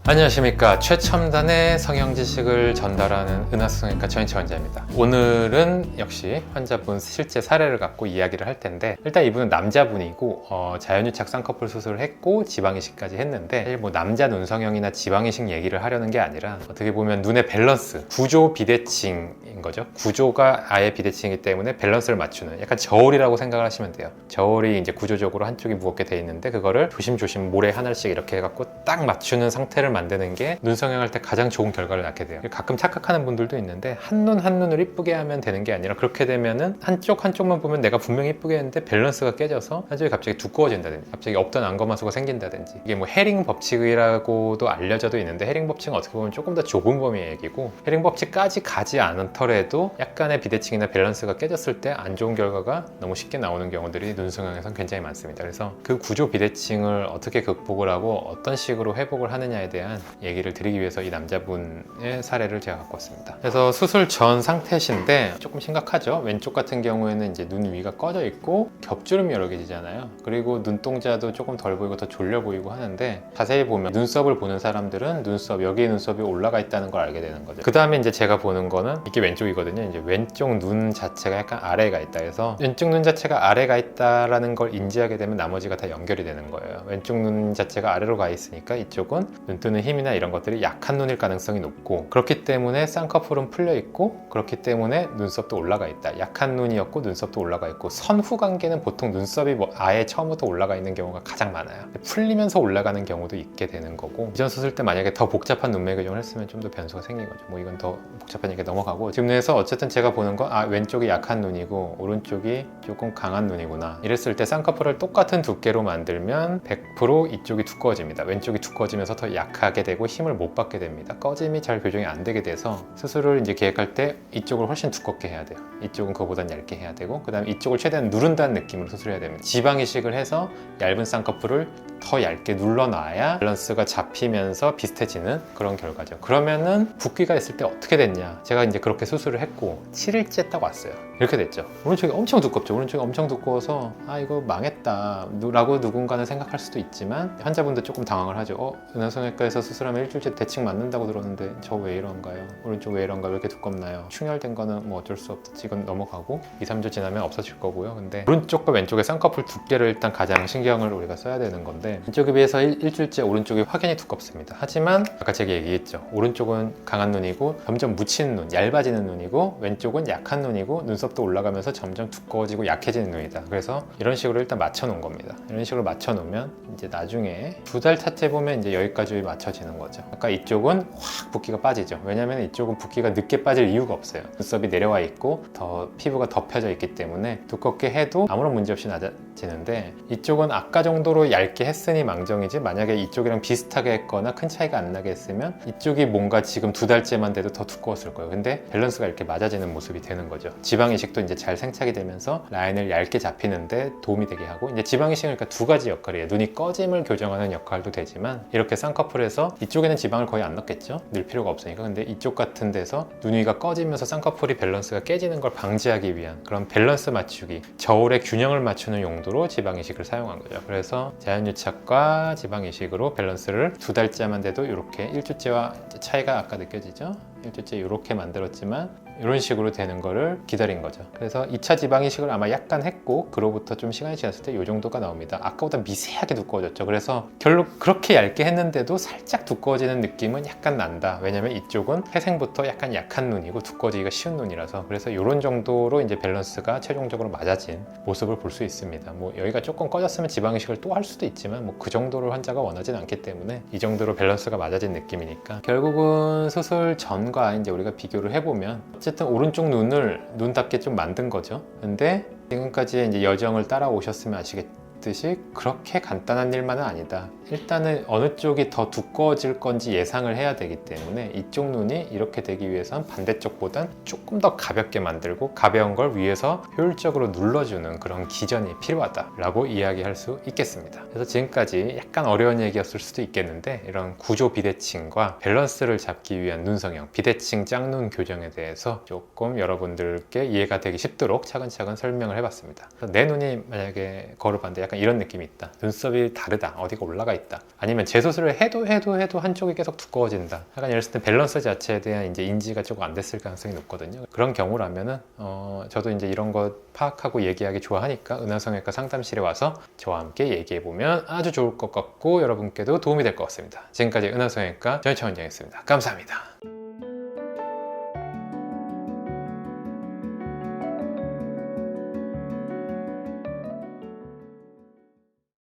안녕하십니까. 최첨단의 성형 지식을 전달하는 은하성형외과 전인철 원장입니다. 오늘은 역시 환자분 실제 사례를 갖고 이야기를 할 텐데, 일단 이분은 남자분이고 자연유착 쌍꺼풀 수술을 했고 지방이식까지 했는데, 사실 뭐 남자 눈성형이나 지방이식 얘기를 하려는 게 아니라 어떻게 보면 눈의 밸런스, 구조 비대칭인 거죠. 구조가 아예 비대칭이기 때문에 밸런스를 맞추는, 약간 저울이라고 생각을 하시면 돼요. 저울이 이제 구조적으로 한쪽이 무겁게 돼 있는데, 그거를 조심조심 모래 하나씩 이렇게 해갖고 딱 맞추는 상태를 만드는 게 눈성형할 때 가장 좋은 결과를 낳게 돼요. 가끔 착각하는 분들도 있는데, 한눈 한눈을 이쁘게 하면 되는 게 아니라, 그렇게 되면은 한쪽만 보면 내가 분명히 이쁘게 했는데 밸런스가 깨져서 한쪽이 갑자기 두꺼워진다든지, 갑자기 없던 안검하수가 생긴다든지, 이게 뭐 헤링 법칙이라고도 알려져도 있는데, 헤링 법칙은 어떻게 보면 조금 더 좁은 범위의 얘기고, 헤링 법칙까지 가지 않더라도 약간의 비대칭이나 밸런스가 깨졌을 때 안 좋은 결과가 너무 쉽게 나오는 경우들이 눈성형에선 굉장히 많습니다. 그래서 그 구조 비대칭을 어떻게 극복을 하고 어떤 식으로 회복을 하느냐에 대한 얘기를 드리기 위해서 이 남자분의 사례를 제가 갖고 왔습니다. 그래서 수술 전 상태신데 조금 심각하죠. 왼쪽 같은 경우에는 이제 눈 위가 꺼져 있고 겹주름이 여러 개 지잖아요. 그리고 눈동자도 조금 덜 보이고 더 졸려 보이고 하는데, 자세히 보면 눈썹을 보는 사람들은 여기에 눈썹이 올라가 있다는 걸 알게 되는 거죠. 그 다음에 이제 제가 보는 거는 이게 왼쪽이거든요. 이제 왼쪽 눈 자체가 약간 아래가 있다 해서, 왼쪽 눈 자체가 아래가 있다라는 걸 인지하게 되면 나머지가 다 연결이 되는 거예요. 왼쪽 눈 자체가 아래로 가 있으니까 이쪽은 눈 뜨는 힘이나 이런 것들이 약한 눈일 가능성이 높고, 그렇기 때문에 쌍꺼풀은 풀려 있고, 그렇기 때문에 눈썹도 올라가 있다. 약한 눈이었고 눈썹도 올라가 있고, 선후 관계는 보통 눈썹이 아예 처음부터 올라가 있는 경우가 가장 많아요. 풀리면서 올라가는 경우도 있게 되는 거고, 이전 수술 때 만약에 더 복잡한 눈매 교정을 했으면 좀 더 변수가 생긴 거죠. 뭐 이건 더 복잡한 얘기 넘어가고, 지금 눈에서 어쨌든 제가 보는 거, 왼쪽이 약한 눈이고 오른쪽이 조금 강한 눈이구나. 이랬을 때 쌍꺼풀을 똑같은 두께로 만들면 100% 이쪽이 두꺼워집니다. 왼쪽이 두꺼워지면서 더 약하게 되고 힘을 못 받게 됩니다. 꺼짐이 잘 교정이 안 되게 돼서, 수술을 이제 계획할 때 이쪽을 훨씬 두껍게 해야 돼요. 이쪽은 그거보단 얇게 해야 되고, 그 다음에 이쪽을 최대한 누른다는 느낌으로 수술해야 됩니다. 지방 이식을 해서 얇은 쌍꺼풀을 더 얇게 눌러놔야 밸런스가 잡히면서 비슷해지는 그런 결과죠. 그러면은 붓기가 있을 때 어떻게 됐냐, 제가 이제 그렇게 수술을 했고 7일째 딱 왔어요. 이렇게 됐죠. 오른쪽이 엄청 두껍죠. 오른쪽이 엄청 두꺼워서 이거 망했다 라고 누군가는 생각할 수도 있지만, 환자분도 조금 당황을 하죠. 은하성형외과에서 수술하면 일주일째 대칭 맞는다고 들었는데 저 왜 이런가요? 오른쪽 왜 이런가? 왜 이렇게 두껍나요? 충혈된 거는 뭐 어쩔 수 없다. 이건 넘어가고 2-3주 지나면 없어질 거고요. 근데 오른쪽과 왼쪽의 쌍꺼풀 두께를 일단 가장 신경을 우리가 써야 되는 건데, 왼쪽에 비해서 일주일째 오른쪽이 확연히 두껍습니다. 하지만 아까 제가 얘기했죠. 오른쪽은 강한 눈이고 점점 묻히는 눈, 얇아지는 눈이고, 왼쪽은 약한 눈이고 눈썹도 올라가면서 점점 두꺼워지고 약해지는 눈이다. 그래서 이런 식으로 일단 맞춰 놓은 겁니다. 이런 식으로 맞춰 놓으면 이제 나중에 2달 차째 보면 이제 여기까지 맞춰지는 거죠. 아까 이쪽은 확 붓기가 빠지죠. 왜냐면 이쪽은 붓기가 늦게 빠질 이유가 없어요. 눈썹이 내려와 있고 더 피부가 덮여져 있기 때문에 두껍게 해도 아무런 문제 없이 낮아지는데, 이쪽은 아까 정도로 얇게 했으니 망정이지, 만약에 이쪽이랑 비슷하게 했거나 큰 차이가 안 나게 했으면 이쪽이 뭔가 지금 2달째만 돼도 더 두꺼웠을 거예요. 근데 밸런스가 이렇게 맞아지는 모습이 되는 거죠. 지방이식도 이제 잘 생착이 되면서 라인을 얇게 잡히는데 도움이 되게 하고, 이제 지방이식은 그러니까 두 가지 역할이에요. 눈이 꺼짐을 교정하는 역할도 되지만, 이렇게 쌍꺼풀에서 이쪽에는 지방을 거의 안 넣겠죠. 늘 필요가 없으니까. 근데 이쪽 같은 데서 눈 위가 꺼지면서 쌍꺼풀이 밸런스가 깨지는 걸 방지하기 위한 그런 밸런스 맞추기, 저울의 균형을 맞추는 용도로 지방이식을 사용한 거죠. 그래서 자연유착과 지방이식으로 밸런스를 2달째만 돼도 이렇게, 1주째와 차이가 아까 느껴지죠? 1주째 이렇게 만들었지만 이런 식으로 되는 거를 기다린 거죠. 그래서 2차 지방이식을 아마 약간 했고, 그로부터 좀 시간이 지났을 때 이 정도가 나옵니다. 아까보다 미세하게 두꺼워졌죠. 그래서 결국 그렇게 얇게 했는데도 살짝 두꺼워지는 느낌은 약간 난다. 왜냐면 이쪽은 태생부터 약간 약한 눈이고 두꺼워지기가 쉬운 눈이라서. 그래서 이런 정도로 이제 밸런스가 최종적으로 맞아진 모습을 볼 수 있습니다. 뭐 여기가 조금 꺼졌으면 지방이식을 또 할 수도 있지만, 뭐 그 정도로 환자가 원하진 않기 때문에 이 정도로 밸런스가 맞아진 느낌이니까, 결국은 수술 전과 이제 우리가 비교를 해보면 어쨌든 오른쪽 눈을 눈답게 좀 만든 거죠. 근데 지금까지 이제 여정을 따라오셨으면 아시겠듯이 그렇게 간단한 일만은 아니다. 일단은 어느 쪽이 더 두꺼워질 건지 예상을 해야 되기 때문에, 이쪽 눈이 이렇게 되기 위해선 반대쪽보단 조금 더 가볍게 만들고, 가벼운 걸 위에서 효율적으로 눌러주는 그런 기전이 필요하다라고 이야기할 수 있겠습니다. 그래서 지금까지 약간 어려운 얘기였을 수도 있겠는데, 이런 구조 비대칭과 밸런스를 잡기 위한 눈성형, 비대칭 짝눈 교정에 대해서 조금 여러분들께 이해가 되기 쉽도록 차근차근 설명을 해봤습니다. 내 눈이 만약에 거울 봤는데 약간 이런 느낌이 있다. 눈썹이 다르다. 어디가 올라가 있다. 아니면 재수술을 해도 한쪽이 계속 두꺼워진다. 약간 이랬을 때 밸런스 자체에 대한 이제 인지가 조금 안 됐을 가능성이 높거든요. 그런 경우라면은 저도 이제 이런 거 파악하고 얘기하기 좋아하니까 은하성형외과 상담실에 와서 저와 함께 얘기해 보면 아주 좋을 것 같고 여러분께도 도움이 될 것 같습니다. 지금까지 은하성형외과 전희철 원장이었습니다. 감사합니다.